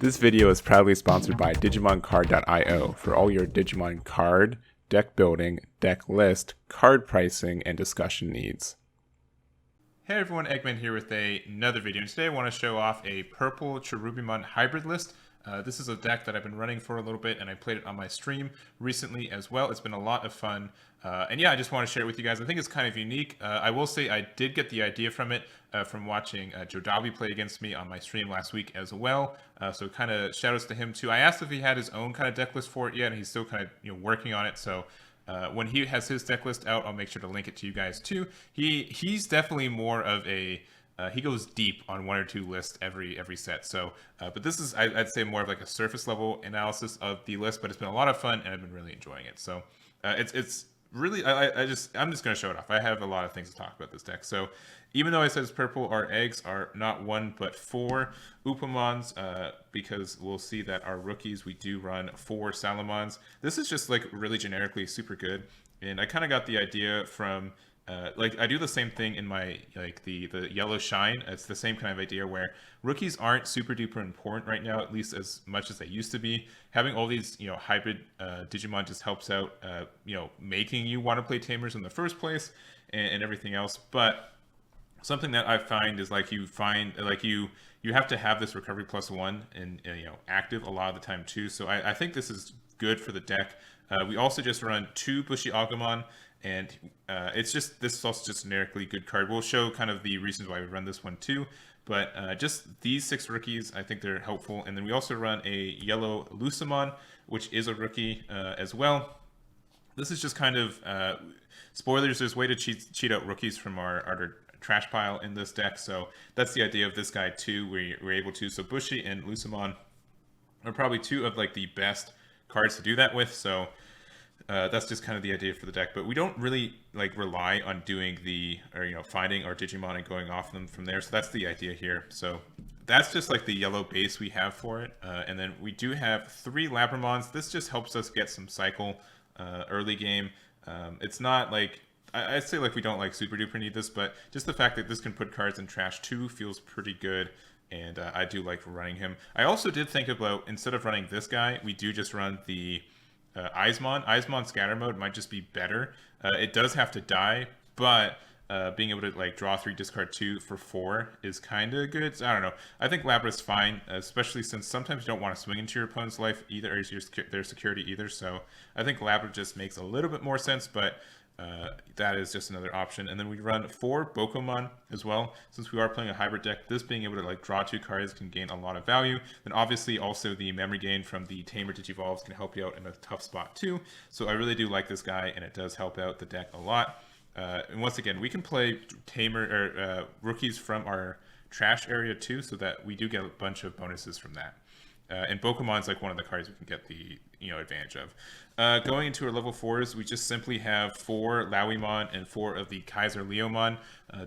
This video is proudly sponsored by DigimonCard.io for all your Digimon card, deck building, deck list, card pricing, and discussion needs. Hey everyone, Egman here with another video, and today I want to show off a purple Cherubimon Hybrid list. This is a deck that I've been running for a little bit, and I played it on my stream recently as well. It's been a lot of fun, and yeah, I just want to share it with you guys. I think it's kind of unique. I will say I did get the idea from it from watching Joe Dobby play against me on my stream last week as well, so kind of shoutouts to him too. I asked if he had his own kind of deck list for it yet, and he's still kind of working on it, so when he has his deck list out, I'll make sure to link it to you guys too. He's definitely more of a he goes deep on one or two lists every set. So, but this is I'd say more of like a surface level analysis of the list. But it's been a lot of fun, and I've been really enjoying it. So, it's really I'm just gonna show it off. I have a lot of things to talk about this deck. So, even though it says purple, our eggs are not 1 but 4 Upamons, because we'll see that our rookies we do run 4 Salamons. This is just like really generically super good, and I kind of got the idea from. Like I do the same thing in my the yellow shine. It's the same kind of idea where rookies aren't super duper important right now, at least as much as they used to be. Having all these hybrid Digimon just helps out making you want to play Tamers in the first place and everything else. But something that I find is you have to have this recovery +1 and active a lot of the time too. So I think this is good for the deck. We also just run 2 Bushy Agumon. And this is also just generically good card. We'll show kind of the reasons why we run this one too. But just these 6 rookies, I think they're helpful. And then we also run a yellow Lucemon, which is a rookie as well. This is just kind of spoilers. There's a way to cheat out rookies from our trash pile in this deck. So that's the idea of this guy too. We're able to. So Bushy and Lucemon are probably 2 of the best cards to do that with. So that's just kind of the idea for the deck, but we don't really rely on doing finding our Digimon and going off them from there. So that's the idea here. So that's just the yellow base we have for it, and then we do have 3 Labramons. This just helps us get some cycle early game. It's not I'd say we don't super duper need this, but just the fact that this can put cards in trash too feels pretty good. And I do like running him. I also did think about, instead of running this guy, we do just run the Eismon scatter mode might just be better. It does have to die, but being able to draw 3, discard 2 for 4 is kind of good. So, I don't know. I think Labra's fine, especially since sometimes you don't want to swing into your opponent's life either, or their security either. So I think Labra just makes a little bit more sense, but that is just another option. And then we run 4 Bokomon as well. Since we are playing a hybrid deck, this being able to draw 2 cards can gain a lot of value. Then obviously also the memory gain from the Tamer Digivolves can help you out in a tough spot too. So I really do like this guy, and it does help out the deck a lot. And once again, we can play Tamer or rookies from our trash area too, so that we do get a bunch of bonuses from that. And Bokomon's one of the cards we can get the advantage of. Going into our level 4s, we just simply have 4 Lowimon and 4 of the Kaiser Leomon.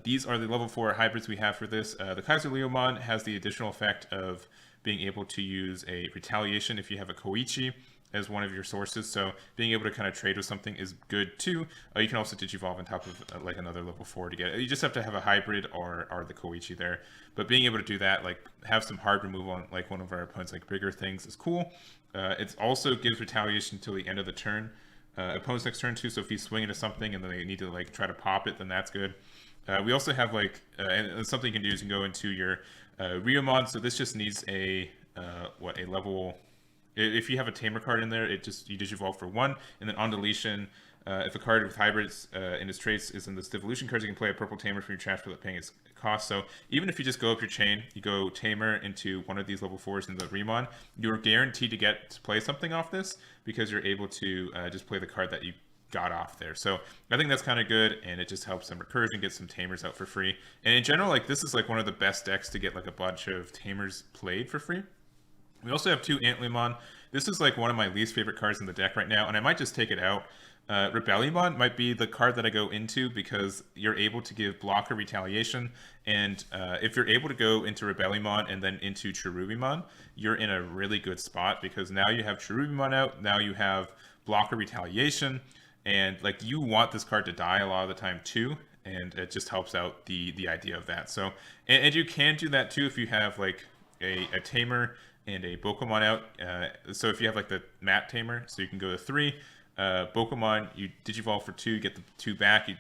These are the level 4 hybrids we have for this. The Kaiser Leomon has the additional effect of being able to use a retaliation if you have a Koichi as one of your sources, so being able to kind of trade with something is good too. You can also Digivolve on top of another level 4 to get it. You just have to have a hybrid or the Koichi there, but being able to do that, have some hard removal on one of our opponent's bigger things is cool. It also gives retaliation until the end of the turn, opponent's next turn too. So if he's swinging to something and then they need to try to pop it, then that's good. We also have and something you can do is you can go into your Ryomon. So this just needs a level. If you have a Tamer card in there, you Digivolve for 1, and then on deletion, if a card with hybrids in its traits is in this devolution cards, you can play a purple Tamer from your trash without paying its cost. So even if you just go up your chain, you go Tamer into one of these level 4s in the Remon, you're guaranteed to get to play something off this because you're able to just play the card that you got off there. So I think that's kind of good, and it just helps some recursion, get some Tamers out for free. And in general, this is one of the best decks to get a bunch of Tamers played for free. We also have 2 Antlimon. This is one of my least favorite cards in the deck right now, and I might just take it out. Rebellionmon might be the card that I go into because you're able to give blocker retaliation, and if you're able to go into Rebellionmon and then into Cherubimon, you're in a really good spot because now you have Cherubimon out, now you have blocker retaliation, and you want this card to die a lot of the time too, and it just helps out the idea of that. So, and you can do that too if you have a Tamer and a Pokemon out. So if you have like the Mat Tamer, so you can go to 3. Pokemon, you Digivolve for 2, get the 2 back. You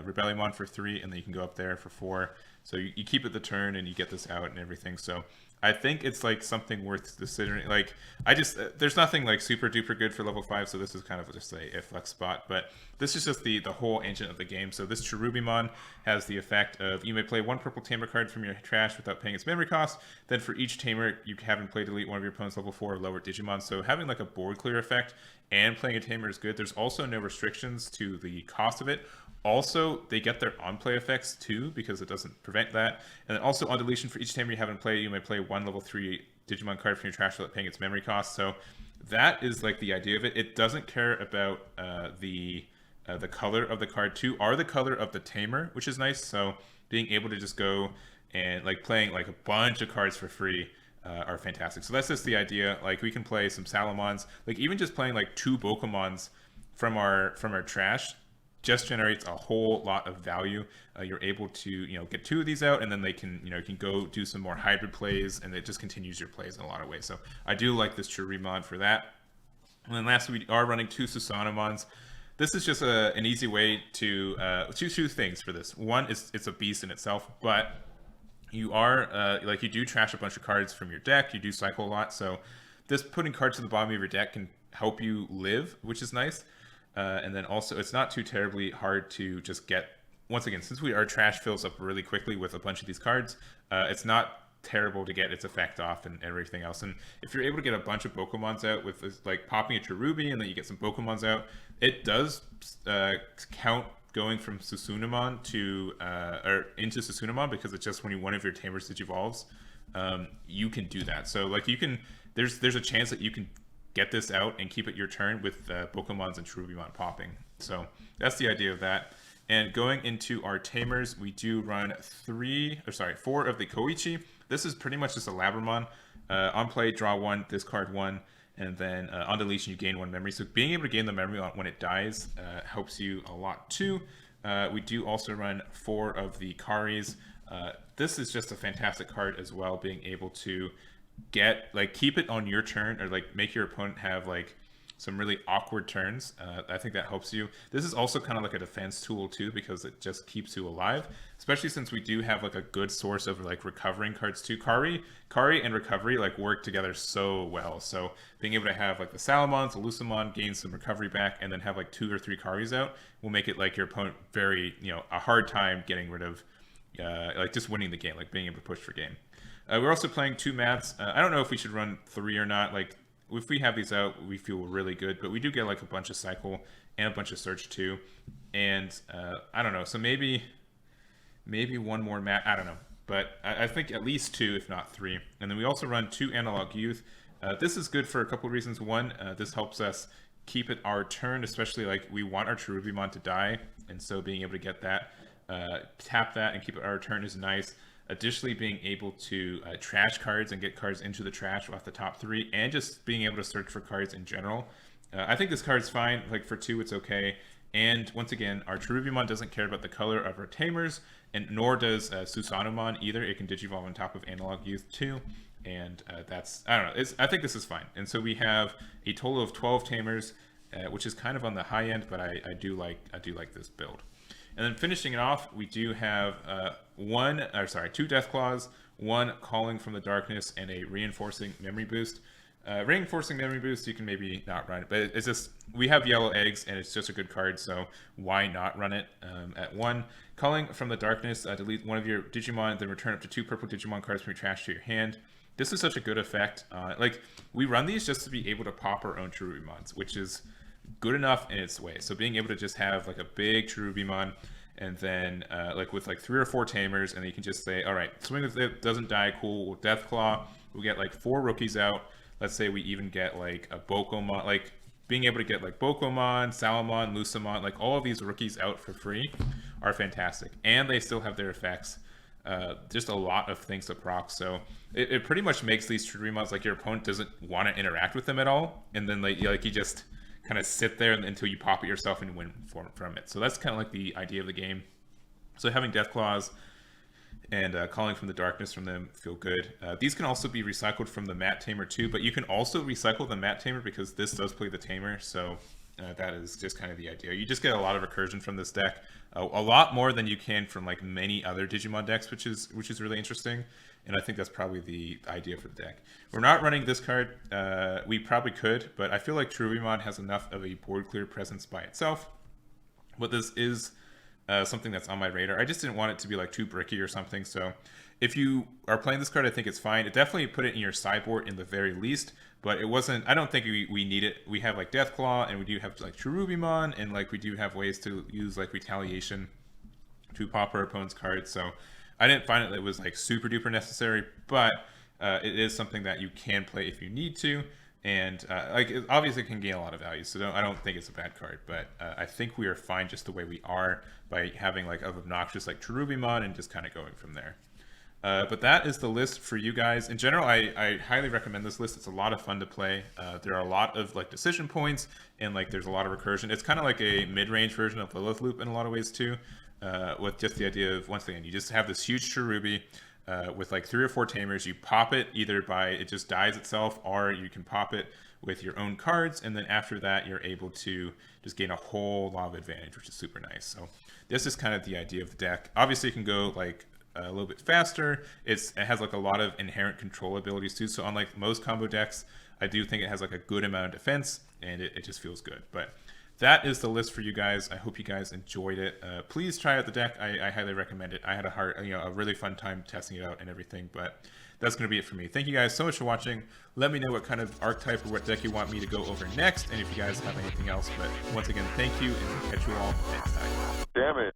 Rebellion for 3, and then you can go up there for 4. So you keep it the turn, and you get this out and everything. So I think it's like something worth considering. Like there's nothing like super duper good for level 5, so this is kind of just a flex spot. But this is just the whole engine of the game. So this Cherubimon has the effect of you may play 1 purple Tamer card from your trash without paying its memory cost. Then for each Tamer you haven't played, delete one of your opponent's level 4 or lower Digimon. So having like a board clear effect and playing a Tamer is good. There's also no restrictions to the cost of it. Also, they get their on-play effects too, because it doesn't prevent that. And then also on deletion, for each Tamer you haven't played, you may play 1 level 3 Digimon card from your trash without paying its memory cost. So that is like the idea of it. It doesn't care about the color of the card too, or the color of the Tamer, which is nice. So being able to just go and like playing like a bunch of cards for free are fantastic. So that's just the idea. Like we can play some Salamons, like even just playing like 2 Pokemons from our trash just generates a whole lot of value. You're able to get 2 of these out, and then they can you can go do some more hybrid plays, and it just continues your plays in a lot of ways. So I do like this Cherubimon for that. And then lastly, we are running 2 Susanoomons. This is just an easy way to choose 2 things for this. One is it's a beast in itself, but you are you do trash a bunch of cards from your deck. You do cycle a lot, so this putting cards to the bottom of your deck can help you live, which is nice. And then also it's not too terribly hard to just get, once again, since our trash fills up really quickly with a bunch of these cards, it's not terrible to get its effect off and everything else. And if you're able to get a bunch of Pokemons out with this, like popping a Cherubi and then you get some Pokemons out, it does count going from Susanoomon to or into Susanoomon, because it's just when one of your Tamers Digivolves, you can do that. So like you can, there's a chance that you can get this out and keep it your turn with Pokemons and Cherubimon popping. So that's the idea of that. And going into our Tamers, we do run 4 of the Koichi. This is pretty much just a Labramon. On play, draw 1, discard 1, and then on deletion, you gain 1 memory. So being able to gain the memory when it dies helps you a lot too. We do also run 4 of the Karis. This is just a fantastic card as well, being able to keep it on your turn, or like make your opponent have like some really awkward turns. I think that helps you. This is also kind of like a defense tool too, because it just keeps you alive, especially since we do have like a good source of like recovering cards too. Kari and recovery like work together so well. So being able to have like the Salamons, the Lucamon gain some recovery back, and then have like 2 or 3 Karis out will make it like your opponent very a hard time getting rid of like just winning the game, like being able to push for game. We're also playing 2 Mats. I don't know if we should run 3 or not. Like if we have these out, we feel really good, but we do get like a bunch of cycle and a bunch of search too. And I don't know. So maybe 1 more Mat. I don't know, but I think at least 2, if not 3. And then we also run 2 Analog Youth. This is good for a couple of reasons. One, this helps us keep it our turn, especially like we want our Cherubimon to die, and so being able to get that, tap that and keep it our turn is nice. Additionally, being able to trash cards and get cards into the trash off the top 3, and just being able to search for cards in general. I think this card's fine. Like for 2, it's okay. And once again, our Cherubimon doesn't care about the color of our Tamers, and nor does Susanoomon either. It can Digivolve on top of Analog Youth too. And that's, I don't know, I think this is fine. And so we have a total of 12 Tamers, which is kind of on the high end, but I do like this build. And then finishing it off, we do have 2 Deathclaws, 1 Calling from the Darkness, and a Reinforcing Memory Boost. Reinforcing Memory Boost, you can maybe not run it, but it's just, we have yellow eggs, and it's just a good card, so why not run it at 1. Calling from the Darkness, delete 1 of your Digimon, then return up to 2 purple Digimon cards from your trash to your hand. This is such a good effect. Like, we run these just to be able to pop our own Cherubimons, which is good enough in its way. So being able to just have like a big Cherubimon, and then like with like 3 or 4 Tamers, and then you can just say, all right, swing with it, doesn't die, cool. With Deathclaw, we get like 4 rookies out. Let's say we even get like a Bokomon, like being able to get like Bokomon, Salamon, Lucamon, like all of these rookies out for free are fantastic. And they still have their effects. Just a lot of things to proc. So it pretty much makes these Cherubimons like your opponent doesn't want to interact with them at all. And then like you just kind of sit there until you pop it yourself and win from it. So that's kind of like the idea of the game. So having Deathclaws and Calling from the Darkness from them feel good. These can also be recycled from the Mat Tamer too, but you can also recycle the Mat Tamer because this does play the Tamer, so that is just kind of the idea. You just get a lot of recursion from this deck, a lot more than you can from like many other Digimon decks, which is really interesting, and I think that's probably the idea for the deck. We're not running this card. We probably could, but I feel like Cherubimon has enough of a board clear presence by itself. But this is something that's on my radar. I just didn't want it to be like too bricky or something. So if you are playing this card, I think it's fine. It definitely put it in your sideboard in the very least, but it wasn't, I don't think we need it. We have like Deathclaw, and we do have like Cherubimon, and like we do have ways to use like Retaliation to pop our opponent's cards. So I didn't find it was like super duper necessary, but it is something that you can play if you need to. And like it obviously can gain a lot of value, so I don't think it's a bad card, but I think we are fine just the way we are by having like of obnoxious like Cherubimon and just kind of going from there. But that is the list for you guys. In general, I highly recommend this list. It's a lot of fun to play. There are a lot of like decision points, and like there's a lot of recursion. It's kind of like a mid-range version of Lilith Loop in a lot of ways too, with just the idea of, once again, you just have this huge Cherubi with like 3 or 4 Tamers. You pop it either by it just dies itself, or you can pop it with your own cards, and then after that you're able to just gain a whole lot of advantage, which is super nice. So this is kind of the idea of the deck. Obviously you can go like a little bit faster. It has like a lot of inherent control abilities too, so unlike most combo decks, I do think it has like a good amount of defense, and it just feels good. But that is the list for you guys. I hope you guys enjoyed it. Please try out the deck. I highly recommend it. I had a really fun time testing it out and everything, but that's going to be it for me. Thank you guys so much for watching. Let me know what kind of archetype or what deck you want me to go over next, and if you guys have anything else. But once again, thank you, and catch you all next time. Damn it.